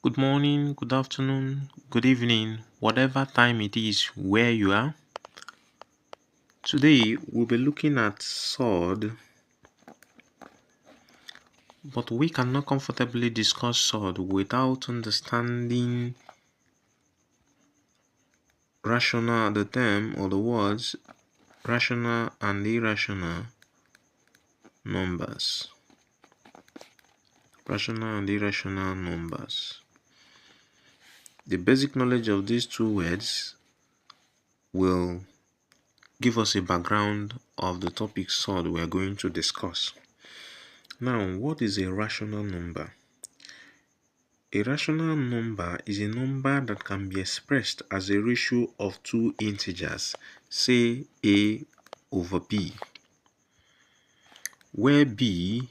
Good morning, good afternoon, good evening, whatever time it is where you are. Today we'll be looking at sword, but we cannot comfortably discuss sword without understanding the term or the words rational and irrational numbers. Rational and irrational numbers. The basic knowledge of these two words will give us a background of the topic sword we are going to discuss. Now, what is a rational number? A rational number is a number that can be expressed as a ratio of two integers, say a over b, where b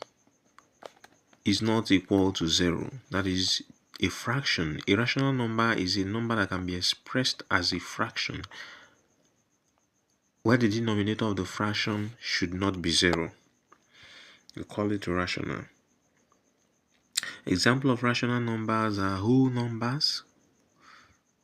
is not equal to 0. That is a fraction. A rational number is a number that can be expressed as a fraction, where the denominator of the fraction should not be 0. We call it rational. Example of rational numbers are whole numbers.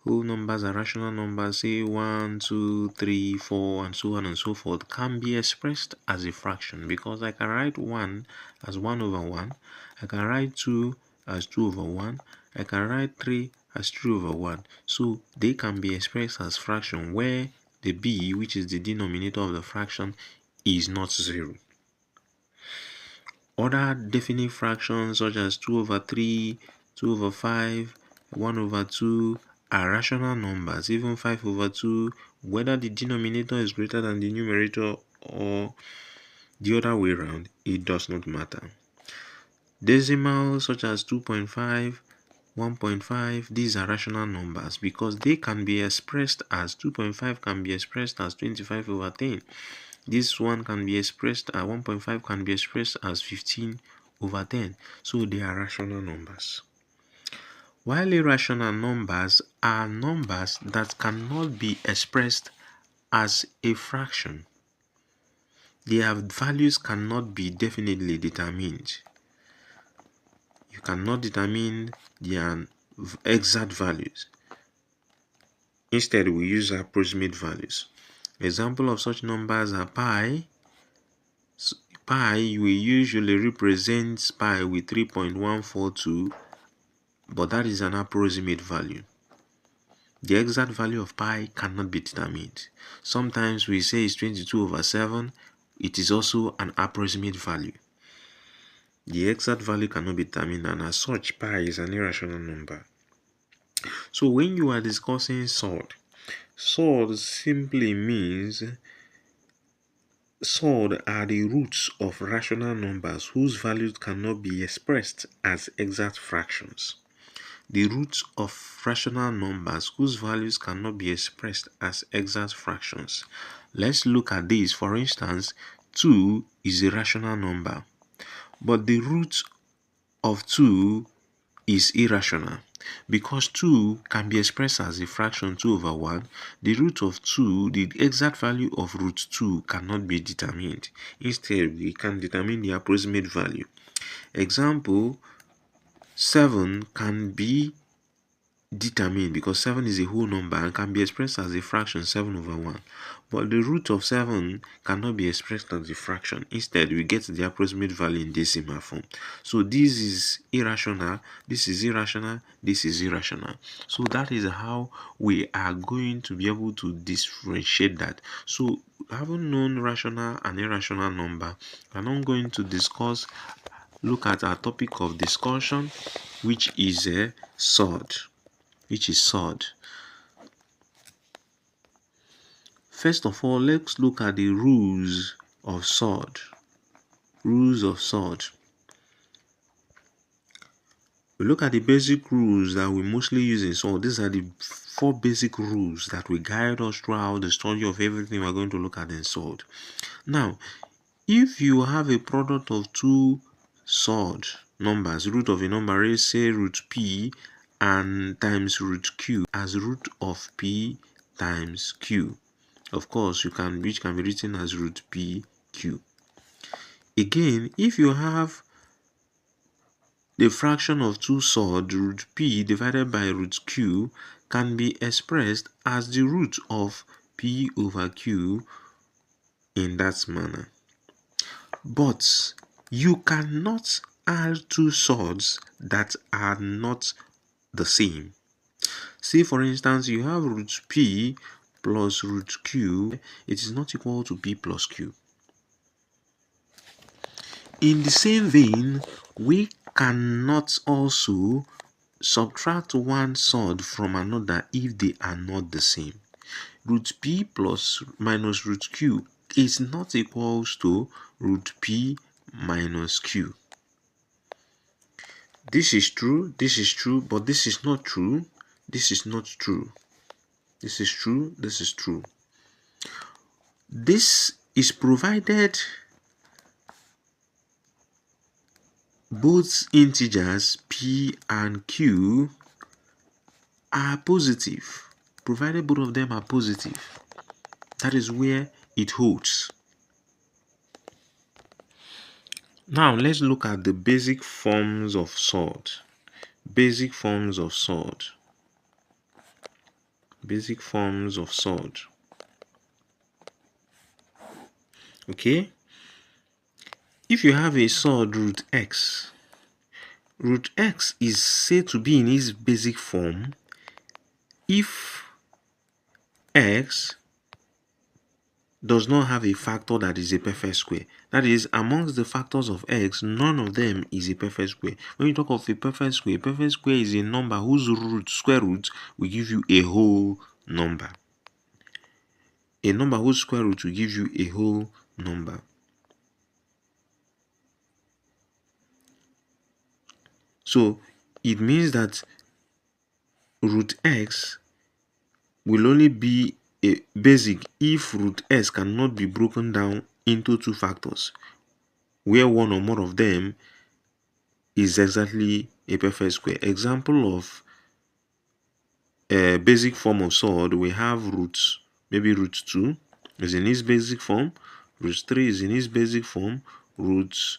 Whole numbers are rational numbers, say 1, 2, 3, 4, and so on and so forth, can be expressed as a fraction because I can write 1 as 1 over 1, I can write 2 as 2 over 1, I can write 3 as 3 over 1. So they can be expressed as fraction where the b, which is the denominator of the fraction, is not 0. Other definite fractions such as 2 over 3, 2 over 5, 1 over 2 are rational numbers. Even 5 over 2, whether the denominator is greater than the numerator or the other way around, it does not matter. Decimals such as 2.5, 1.5, these are rational numbers because they can be expressed as 2.5 can be expressed as 25 over 10. This one can be expressed at 1.5 can be expressed as 15 over 10. So they are rational numbers. While irrational numbers are numbers that cannot be expressed as a fraction. Their values cannot be definitely determined. You cannot determine their exact values. Instead, we use approximate values. Example of such numbers are pi. Pi, we usually represent pi with 3.142, but that is an approximate value. The exact value of pi cannot be determined. Sometimes we say it's 22 over 7. It is also an approximate value. The exact value cannot be determined, and as such, pi is an irrational number. So when you are discussing sword simply means sword are the roots of rational numbers whose values cannot be expressed as exact fractions. The roots of rational numbers whose values cannot be expressed as exact fractions. Let's look at this. For instance, 2 is a rational number, but the root of 2 is irrational because 2 can be expressed as a fraction 2 over 1. The root of 2, the exact value of root 2 cannot be determined. Instead, we can determine the approximate value. Example, 7 can be determined because 7 is a whole number and can be expressed as a fraction 7 over 1. But the root of 7 cannot be expressed as a fraction. Instead, we get the approximate value in decimal form. So this is irrational, this is irrational, this is irrational. So that is how we are going to be able to differentiate that. So having known rational and irrational number, I'm not going to look at our topic of discussion, which is a sword. First of all, let's look at the rules of sword. Rules of sword. We look at the basic rules that we mostly use in sword. These are the 4 basic rules that will guide us throughout the study of everything we're going to look at in sword. Now, if you have a product of 2 sword numbers, root of a number is say root p and times root q as root of p times q. Of course, which can be written as root p q. Again, if you have the fraction of 2 swords, root p divided by root q, can be expressed as the root of p over q in that manner. But you cannot add 2 swords that are not the same. Say for instance, you have root p plus root q, it is not equal to p plus q. In the same vein, we cannot also subtract one sword from another if they are not the same. Root p plus minus root q is not equals to root p minus q. This is true, but this is not true. This is not true. This is true, this is true. This is provided both integers p and q are positive. Provided both of them are positive, that is where it holds. Now let's look at the basic forms of sword. Basic forms of sword. Basic forms of sword. Okay? If you have a sword root x is said to be in its basic form if x does not have a factor that is a perfect square. That is, amongst the factors of x, none of them is a perfect square. When you talk of a perfect square is a number whose square root will give you a whole number. A number whose square root will give you a whole number. So it means that root x will only be a basic if root s cannot be broken down into 2 factors, where one or more of them is exactly a perfect square. Example of a basic form of sword, we have roots. Maybe root 2 is in its basic form, root 3 is in its basic form, root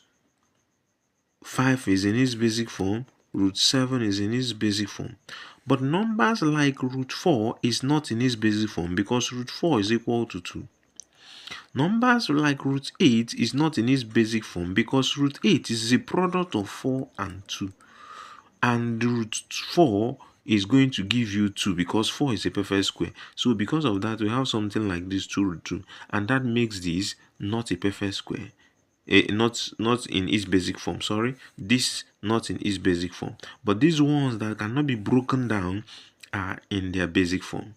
5 is in its basic form, root 7 is in its basic form. But numbers like root 4 is not in its basic form because root 4 is equal to 2. Numbers like root 8 is not in its basic form because root 8 is a product of 4 and 2. And root 4 is going to give you 2 because 4 is a perfect square. So because of that, we have something like this 2 root 2. And that makes this not a perfect square. Not in its basic form, sorry. This not in its basic form. But these ones that cannot be broken down are in their basic form.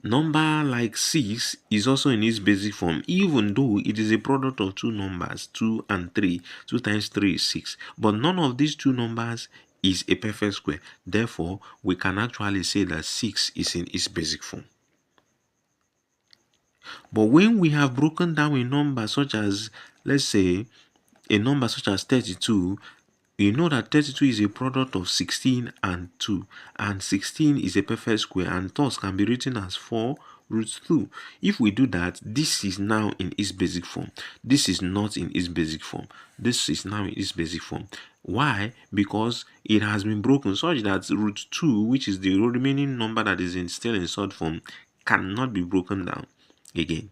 Number like 6 is also in its basic form, even though it is a product of 2 numbers, 2 and 3. 2 times 3 is 6. But none of these 2 numbers is a perfect square. Therefore, we can actually say that 6 is in its basic form. But when we have broken down a number such as, let's say, a number such as 32, you know that 32 is a product of 16 and 2, and 16 is a perfect square and thus can be written as 4 root 2. If we do that, this is now in its basic form. This is not in its basic form. This is now in its basic form. Why? Because it has been broken such that root 2, which is the remaining number that is still in third form, cannot be broken down again.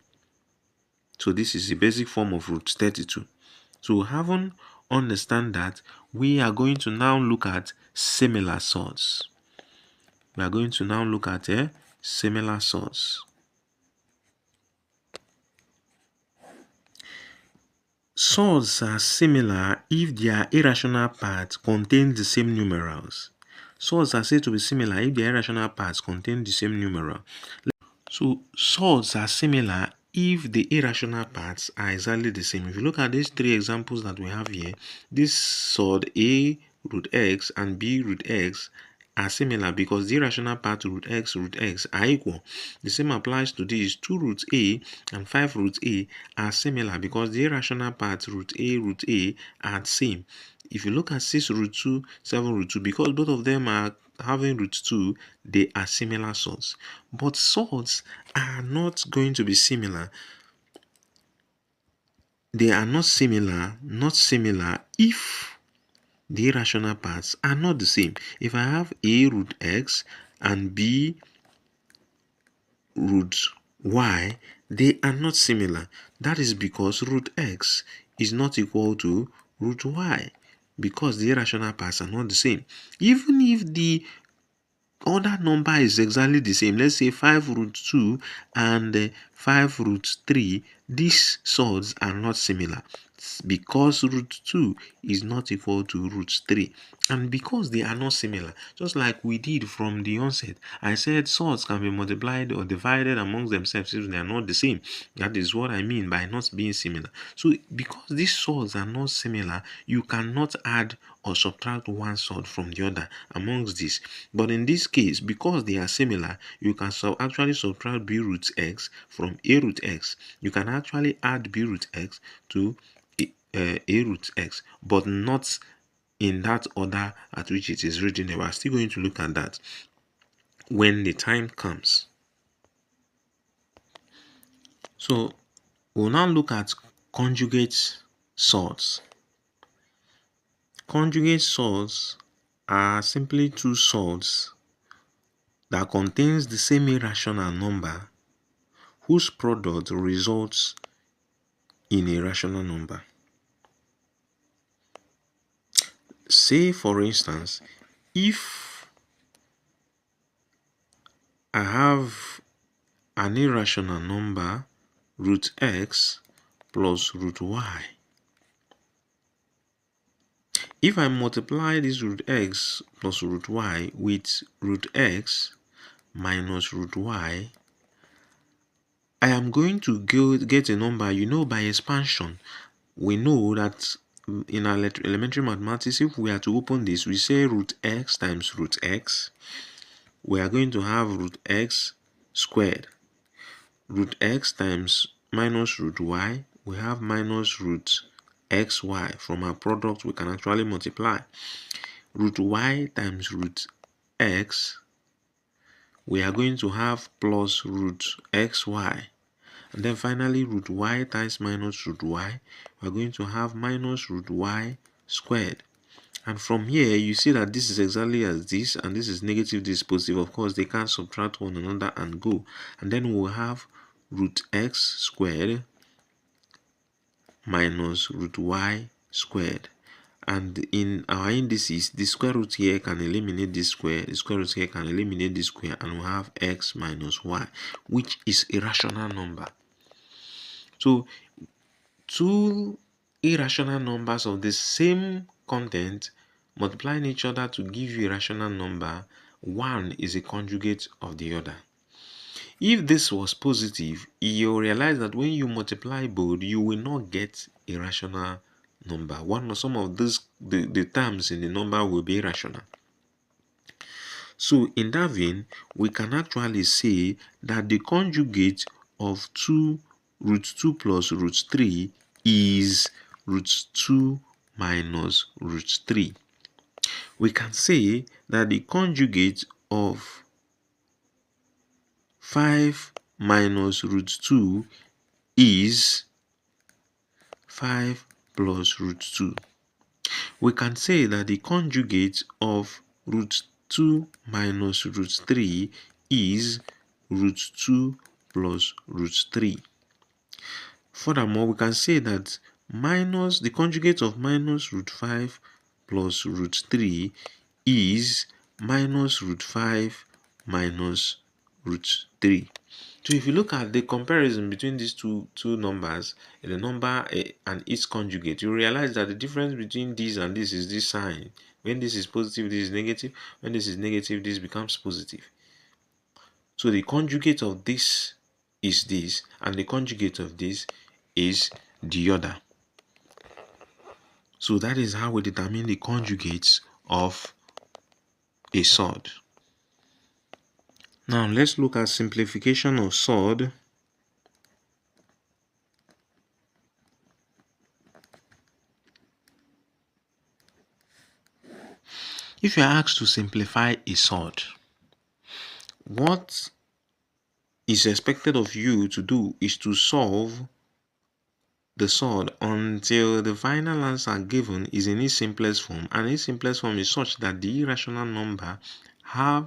So this is the basic form of root 32. So having understand that, we are going to now look at similar swords. We are going to now look at similar swords. Swords are similar if their irrational parts contain the same numerals. Swords are said to be similar if their irrational parts contain the same numeral. So swords are similar if the irrational parts are exactly the same. If you look at these 3 examples that we have here, this sword A root x and B root x are similar because the irrational part root x are equal. The same applies to these 2 root A and 5 root A are similar because the irrational part root A are same. If you look at 6 root 2, 7 root 2, because both of them are having root 2, they are similar swords. But swords are not going to be similar. They are not similar if the irrational parts are not the same. If I have a root x and b root y, they are not similar. That is because root x is not equal to root y, because the irrational parts are not the same. Even if the other number is exactly the same, let's say 5 root 2 and 5 root 3, these surds are not similar because root 2 is not equal to root 3, and because they are not similar, just like we did from the onset, I said surds can be multiplied or divided amongst themselves if they are not the same. That is what I mean by not being similar. So because these surds are not similar, you cannot add or subtract one surd from the other amongst these. But in this case, because they are similar, you can actually subtract b root x from a root x. You can actually add b root x to a root x, but not in that order at which it is written. We are still going to look at that when the time comes. So we'll now look at conjugate surds. Conjugate surds are simply two surds that contains the same irrational number whose product results in a rational number. Say for instance, if I have an irrational number root x plus root y, if I multiply this root x plus root y with root x minus root y, I am going to get a number. By expansion, we know that in our elementary mathematics, if we are to open this, we say root x times root x. We are going to have root x squared. Root x times minus root y, we have minus root xy. From our product, we can actually multiply. Root y times root x, we are going to have plus root xy. And then finally, root y times minus root y, we are going to have minus root y squared. And from here, you see that this is exactly as this, and this is negative, this is positive. Of course, they can't subtract one another and go. And then we'll have root x squared minus root y squared. And in our indices, the square root here can eliminate this square, the square root here can eliminate this square, and we'll have x minus y, which is a rational number. So two irrational numbers of the same content multiplying each other to give you a rational number, one is a conjugate of the other. If this was positive, you realize that when you multiply both, you will not get a rational number. Some of the terms in the number will be irrational. So in that vein, we can actually say that the conjugate of root 2 plus root 3 is root 2 minus root 3. We can say that the conjugate of 5 minus root 2 is 5 plus root 2. We can say that the conjugate of root 2 minus root 3 is root 2 plus root 3. Furthermore, we can say that the conjugate of minus root 5 plus root 3 is minus root 5 minus root 3. So if you look at the comparison between these two numbers, the number and its conjugate, you realize that the difference between this and this is this sign. When this is positive, this is negative. When this is negative, this becomes positive. So the conjugate of this is this, and the conjugate of this is the other. So that is how we determine the conjugates of a surd. Now let's look at simplification of surd. If you are asked to simplify a surd, what is expected of you to do is to solve the sword until the final answer given is in its simplest form, and its simplest form is such that the irrational number has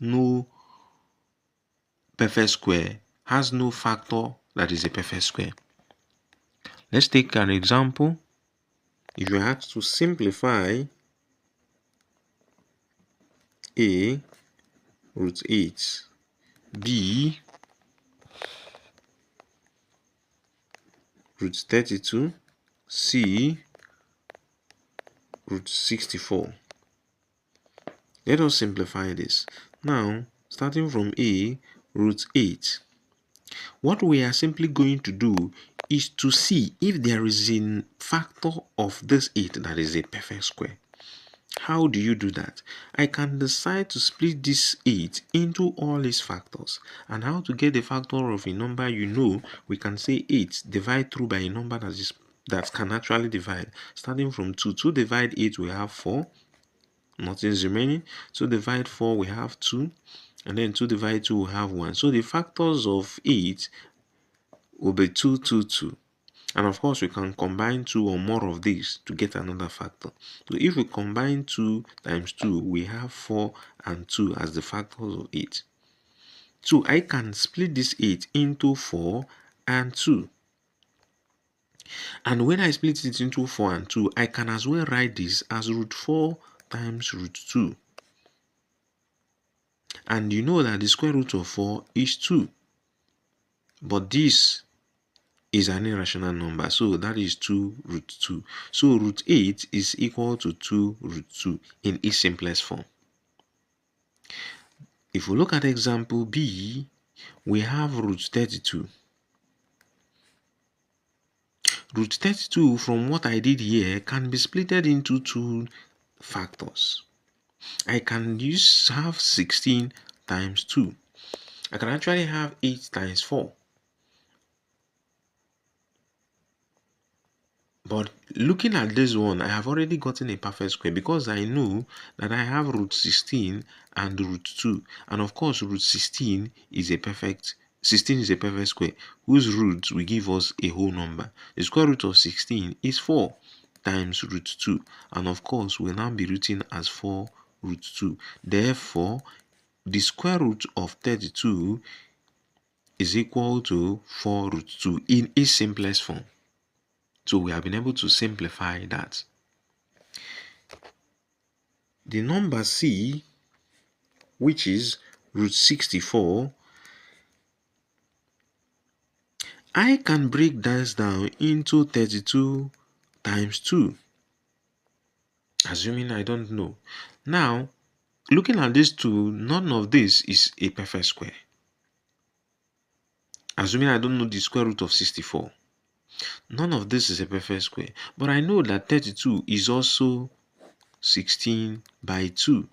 no perfect square, has no factor that is a perfect square. Let's take an example. If you have to simplify a root 8, b root 32, c root 64. Let us simplify this. Now, starting from a root 8, what we are simply going to do is to see if there is a factor of this 8 that is a perfect square. How do you do that? I can decide to split this 8 into all its factors. And how to get the factor of a number, we can say 8 divide through by a number that can actually divide. Starting from 2, 2 divide 8, we have 4. Nothing is remaining. 2 divide 4, we have 2. And then 2 divide 2, we have 1. So the factors of 8 will be 2, 2, 2. And of course, we can combine 2 or more of these to get another factor. So if we combine 2 times 2, we have 4 and 2 as the factors of 8. So I can split this 8 into 4 and 2. And when I split it into 4 and 2, I can as well write this as root 4 times root 2. And you know that the square root of 4 is 2. But this is an irrational number, so that is 2 root 2. So root 8 is equal to 2 root 2 in its simplest form. If we look at example B, we have root 32. Root 32, from what I did here, can be split into 2 factors. I can have 16 times 2. I can actually have 8 times 4. But looking at this one, I have already gotten a perfect square because I know that I have root 16 and root 2. And of course, root 16 is a perfect square whose roots will give us a whole number. The square root of 16 is 4 times root 2. And of course, we'll now be written as 4 root 2. Therefore, the square root of 32 is equal to 4 root 2 in its simplest form. So we have been able to simplify that. The number C, which is root 64, I can break this down into 32 times 2, assuming I don't know. Now, looking at these two, none of this is a perfect square. Assuming I don't know the square root of 64. None of this is a perfect square. But I know that 32 is also 16 by 2.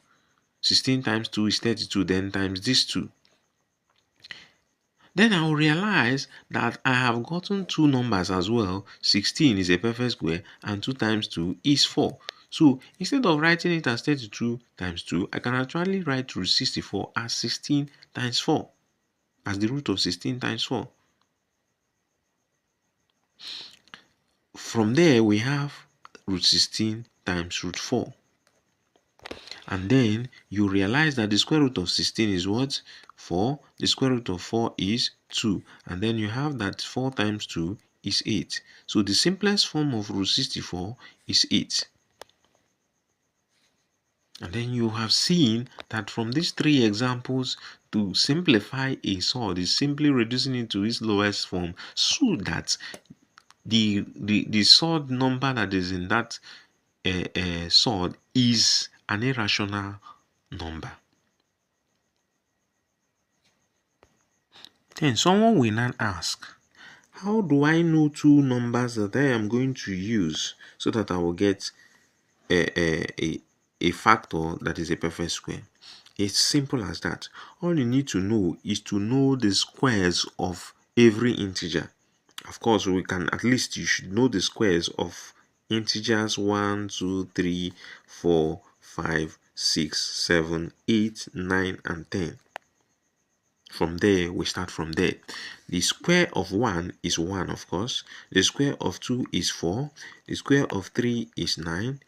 16 times 2 is 32, then times this 2. Then I will realize that I have gotten two numbers as well. 16 is a perfect square and 2 times 2 is 4. So instead of writing it as 32 times 2, I can actually write root 64 as 16 times 4, as the root of 16 times 4. From there, we have root 16 times root 4. And then you realize that the square root of 16 is what? 4. The square root of 4 is 2. And then you have that 4 times 2 is 8. So the simplest form of root 64 is 8. And then you have seen that from these three examples, to simplify a sword is simply reducing it to its lowest form, so that the sword number that is in that sword is an irrational number. Then someone will now ask, how do I know two numbers that I am going to use so that I will get a factor that is a perfect square? It's simple as that. All you need to know is to know the squares of every integer. Of course, you should know the squares of integers 1, 2, 3, 4, 5, 6, 7, 8, 9, and 10. From there, we start from there. The square of 1 is 1, of course. The square of 2 is 4. The square of 3 is 9.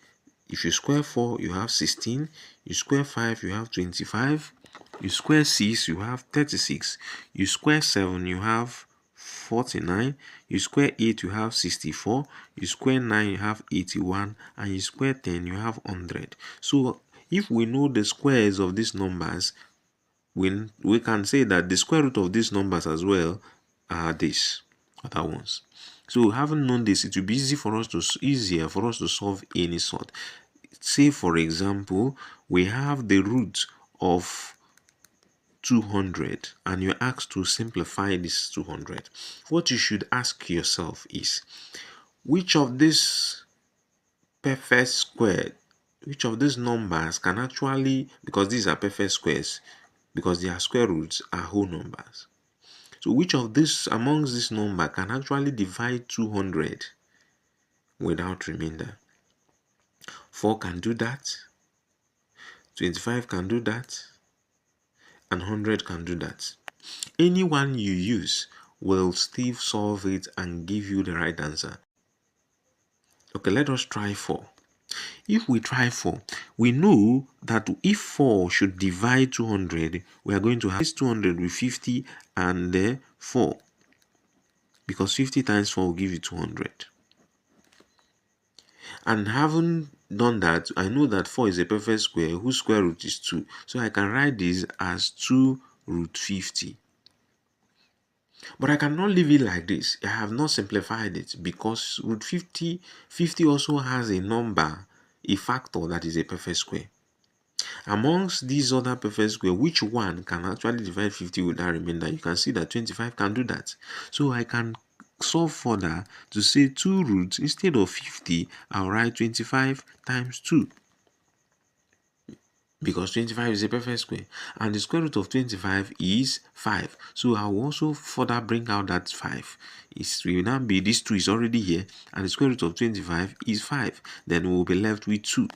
If you square 4, you have 16. You square 5, you have 25. You square 6, you have 36. You square 7, you have 49. You square 8, you have 64. You square 9, you have 81. And you square 10, you have 100. So if we know the squares of these numbers, we can say that the square root of these numbers as well are these other ones. So having known this, it will be easier for us to solve any sort. Say for example, we have the root of 200 and you're asked to simplify this 200. What you should ask yourself is, which of these perfect square, which of these numbers can actually, because these are perfect squares, because their square roots are whole numbers. So which of these amongst this number can actually divide 200 without remainder? 4 can do that, 25 can do that, and 100 can do that. Any one you use will still solve it and give you the right answer. Okay, let us try 4. If we try 4, we know that if 4 should divide 200, we are going to have 200 with 50 and 4, because 50 times 4 will give you 200. And having done that, I know that 4 is a perfect square whose square root is 2. So I can write this as 2 root 50. But I cannot leave it like this. I have not simplified it because root 50 also has a number, a factor that is a perfect square. Amongst these other perfect square, which one can actually divide 50 without remainder? You can see that 25 can do that. So I can solve further to say 2 roots. Instead of 50, I'll write 25 times 2. Because 25 is a perfect square. And the square root of 25 is 5. So I will also further bring out that 5. It will now be, this 2 is already here. And the square root of 25 is 5. Then we will be left with 2.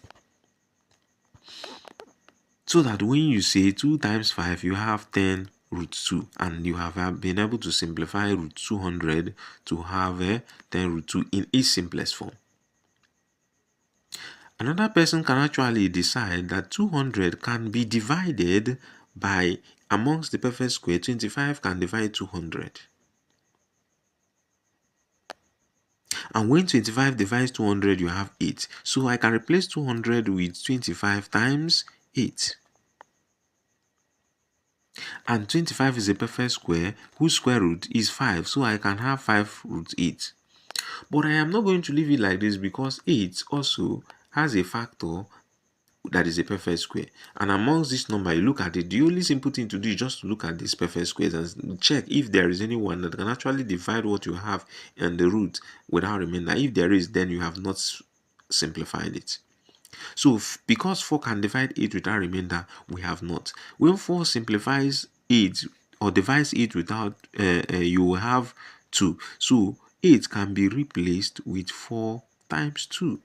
So that when you say 2 times 5, you have 10 root 2. And you have been able to simplify root 200 to have a 10 root 2 in its simplest form. Another person can actually decide that 200 can be divided by, amongst the perfect square, 25 can divide 200. And when 25 divides 200, you have 8. So I can replace 200 with 25 times 8. And 25 is a perfect square whose square root is 5. So I can have 5 root 8. But I am not going to leave it like this because 8 also has a factor that is a perfect square. And amongst this number, you look at it, the only simple thing to do is just to look at these perfect squares and check if there is anyone that can actually divide what you have in the root without remainder. If there is, then you have not simplified it. So because 4 can divide 8 without remainder, we have not. When 4 simplifies 8 or divides 8 without, you will have 2. So 8 can be replaced with 4 times 2.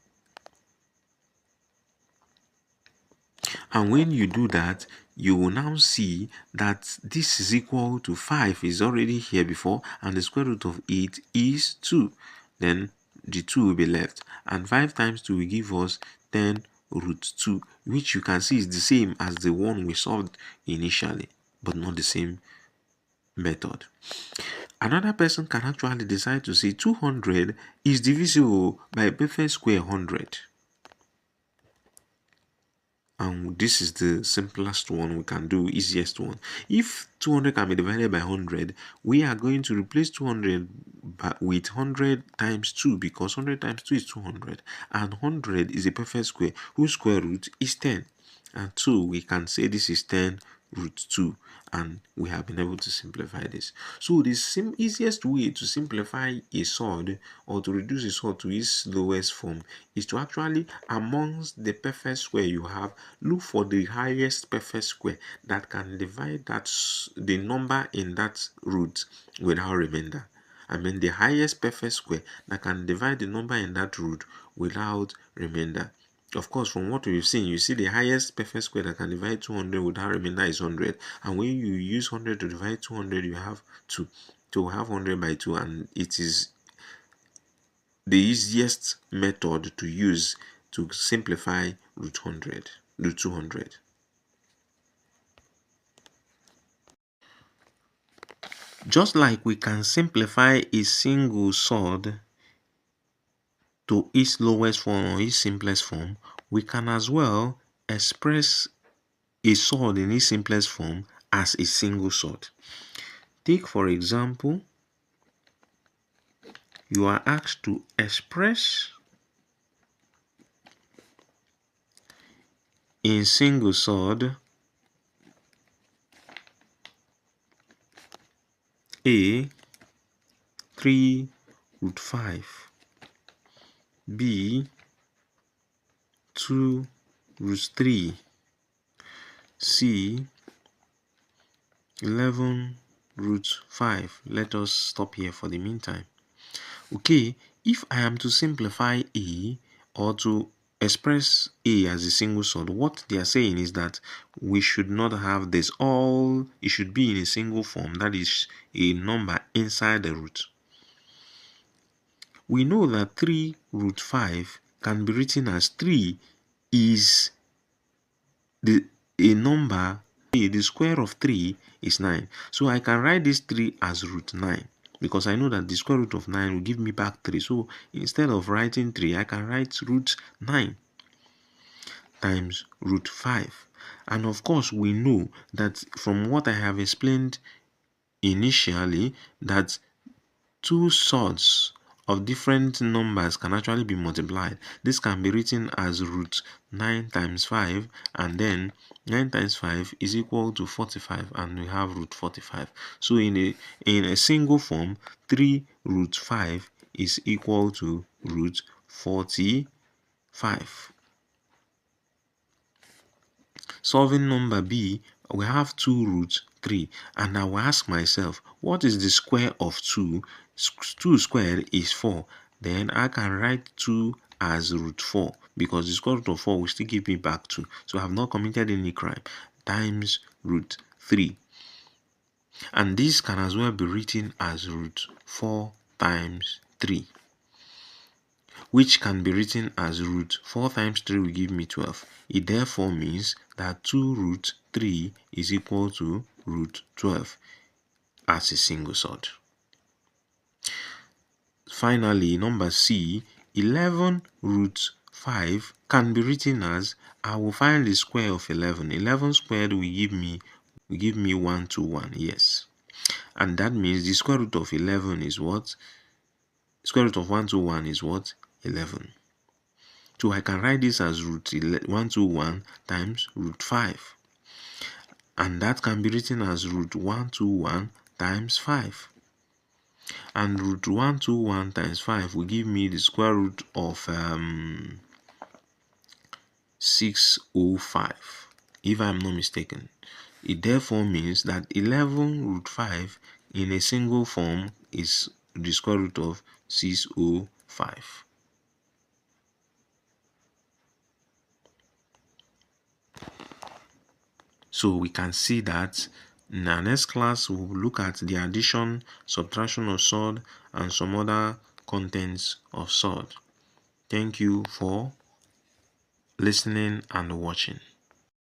And when you do that, you will now see that this is equal to 5 is already here before, and the square root of 8 is 2. Then the 2 will be left, and 5 times 2 will give us 10 root 2, which you can see is the same as the one we solved initially, but not the same method. Another person can actually decide to say 200 is divisible by a perfect square 100. And this is the simplest one we can do, easiest one. If 200 can be divided by 100, we are going to replace 200 with 100 times 2, because 100 times 2 is 200, and 100 is a perfect square whose square root is 10. And so we can say this is 10 root 2, and we have been able to simplify this. So the easiest way to simplify a surd or to reduce a surd to its lowest form is to actually, amongst the perfect square you have, look for the highest perfect square that can divide the number in that root without remainder. I mean the highest perfect square that can divide the number in that root without remainder. Of course, from what we've seen, you see the highest perfect square that can divide 200 without remainder is 100. And when you use 100 to divide 200, you have to have 100 by 2, and it is the easiest method to use to simplify root 200. Just like we can simplify a single surd to its lowest form or its simplest form, we can as well express a surd in its simplest form as a single surd. Take for example, you are asked to express in single surd A 3 root 5, B 2 root 3, C 11 root 5. Let us stop here for the meantime. Okay, if I am to simplify A or to express A as a single surd, what they are saying is that we should not have this. It should be in a single form, that is a number inside the root. We know that 3 root 5 can be written as 3 is a number. The square of 3 is 9. So I can write this 3 as root 9, because I know that the square root of 9 will give me back 3. So instead of writing 3, I can write root 9 times root 5. And of course, we know that from what I have explained initially, that two surds of different numbers can actually be multiplied. This can be written as root 9 times 5, and then 9 times 5 is equal to 45, and we have root 45. So in a single form, 3 root 5 is equal to root 45. Solving number B, we have 2 root 3, and I will ask myself, what is the square of 2? 2 squared is 4. Then I can write 2 as root 4, because the square root of 4 will still give me back 2. So I have not committed any crime, times root 3. And this can as well be written as root 4 times 3, which can be written as root 4 times 3 will give me 12. It therefore means that 2 root 3 is equal to root 12 as a single surd. Finally, number C, 11 root 5 can be written as, I will find the square of 11. 11 squared will give me 121, yes. And that means the square root of 11 is what? Square root of 121 is what? 11. So I can write this as root 121 times root 5. And that can be written as root 121 times 5. And root 121 times 5 will give me the square root of 605, if I'm not mistaken. It therefore means that 11 root 5 in a single form is the square root of 605. So we can see that in our next class we'll look at the addition, subtraction of surd, and some other contents of surd. Thank you for listening and watching.